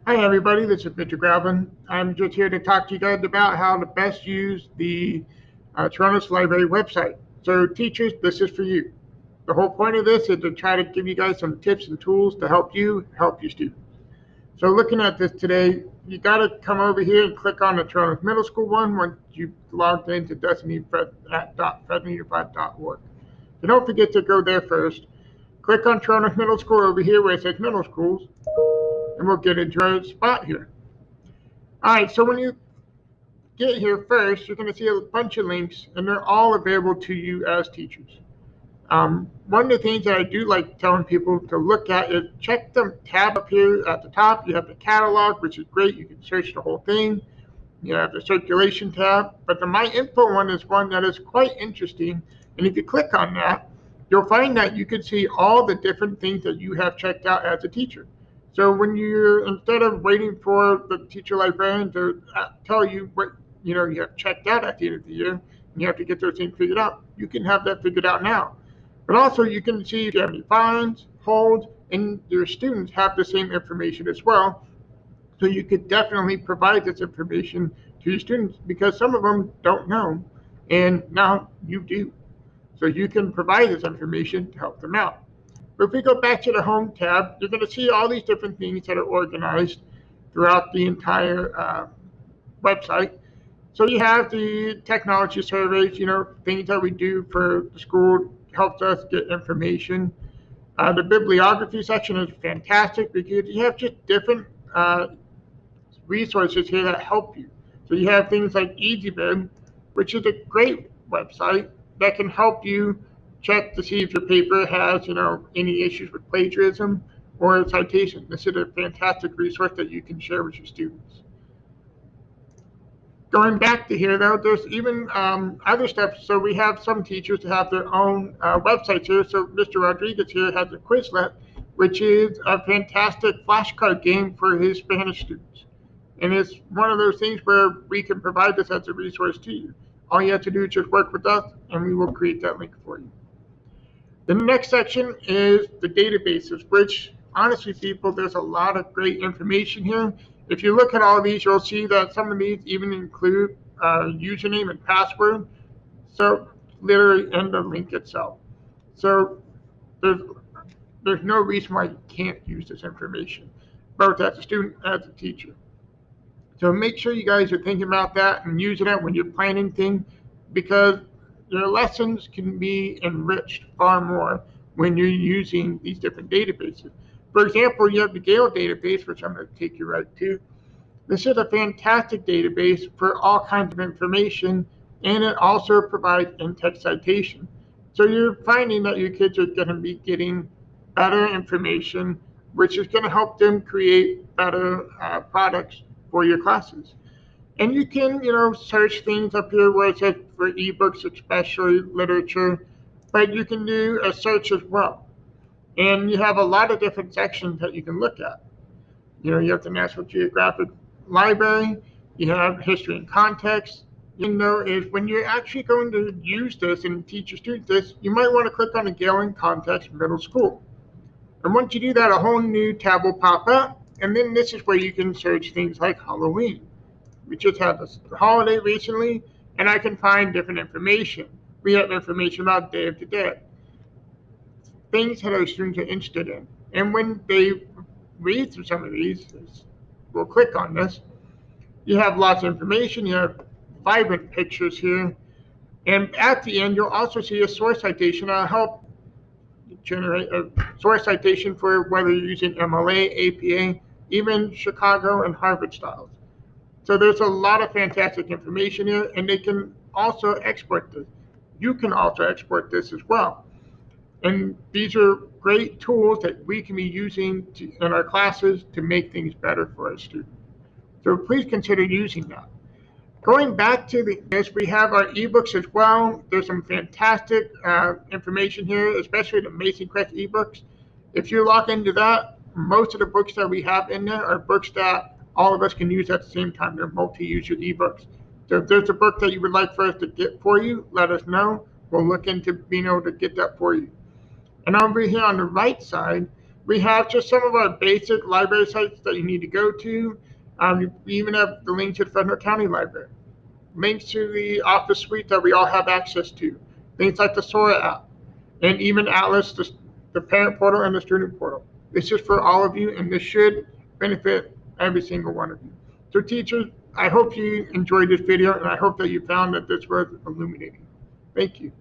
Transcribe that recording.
Hi, everybody. This is Bibliography. I'm just here to talk to you guys about how to best use the Terronez Library website. So, teachers, this is for you. The whole point of this is to try to give you guys some tips and tools to help you help your students. So, looking at this today, you got to come over here and click on the Terronez Middle School one once you've logged into destiny.fredunified.org. So, don't forget to go there first. Click on Terronez Middle School over here where it says Middle Schools, and we'll get into our spot here. All right, so when you get here first, you're going to see a bunch of links, and they're all available to you as teachers. One of the things that I do like telling people to look at is check the tab up here at the top. You have the catalog, which is great. You can search the whole thing. You have the circulation tab, but the My Info one is one that is quite interesting. And if you click on that, you'll find that you can see all the different things that you have checked out as a teacher. So when you're, instead of waiting for the teacher librarian to tell you what you have checked out at the end of the year, and you have to get those things figured out, you can have that figured out now. But also you can see if you have any fines, holds, and your students have the same information as well. So you could definitely provide this information to your students because some of them don't know, and now you do. So you can provide this information to help them out. But if we go back to the Home tab, you're going to see all these different things that are organized throughout the entire website. So you have the technology surveys, things that we do for the school helps us get information. The bibliography section is fantastic because you have just different resources here that help you. So you have things like EasyBib, which is a great website that can help you check to see if your paper has, any issues with plagiarism or citation. This is a fantastic resource that you can share with your students. Going back to here, though, there's even other steps. So we have some teachers that have their own websites here. So Mr. Rodriguez here has a Quizlet, which is a fantastic flashcard game for his Spanish students. And it's one of those things where we can provide this as a resource to you. All you have to do is just work with us, and we will create that link for you. The next section is the databases, which honestly, people, there's a lot of great information here. If you look at all of these, you'll see that some of these even include username and password. So literally in the link itself. So there's no reason why you can't use this information, both as a student and as a teacher. So make sure you guys are thinking about that and using it when you're planning things, because your lessons can be enriched far more when you're using these different databases. For example, you have the Gale database, which I'm going to take you right to. This is a fantastic database for all kinds of information, and it also provides in-text citation. So you're finding that your kids are going to be getting better information, which is going to help them create better products for your classes. And you can, search things up here where it says for ebooks, especially literature, but you can do a search as well. And you have a lot of different sections that you can look at. You have the National Geographic Library, you have history and context. Is when you're actually going to use this and teach your students this, you might want to click on the Gale in Context Middle School. And once you do that, a whole new tab will pop up, and then this is where you can search things like Halloween. We just had this holiday recently, and I can find different information. We have information about Day of the Dead, things that our students are interested in. And when they read through some of these, we'll click on this, you have lots of information, you have vibrant pictures here, and at the end, you'll also see a source citation that'll help generate a source citation for whether you're using MLA, APA, even Chicago and Harvard styles. So there's a lot of fantastic information here, and they can also export this. You can also export this as well. And these are great tools that we can be using in our classes to make things better for our students. So please consider using that. Going back to this, we have our ebooks as well. There's some fantastic information here, especially the Mason Crest ebooks. If you log into that, most of the books that we have in there are books that all of us can use at the same time. They're multi-user ebooks. So if there's a book that you would like for us to get for you, let us know. We'll look into being able to get that for you. And over here on the right side, We have just some of our basic library sites that you need to go to. We even have the link to the Fresno County Library, links to the Office Suite that we all have access to, things like the Sora app, and even Atlas, the parent portal and the student portal. This is for all of you, and this should benefit every single one of you. So teachers, I hope you enjoyed this video, and I hope that you found that this was illuminating. Thank you.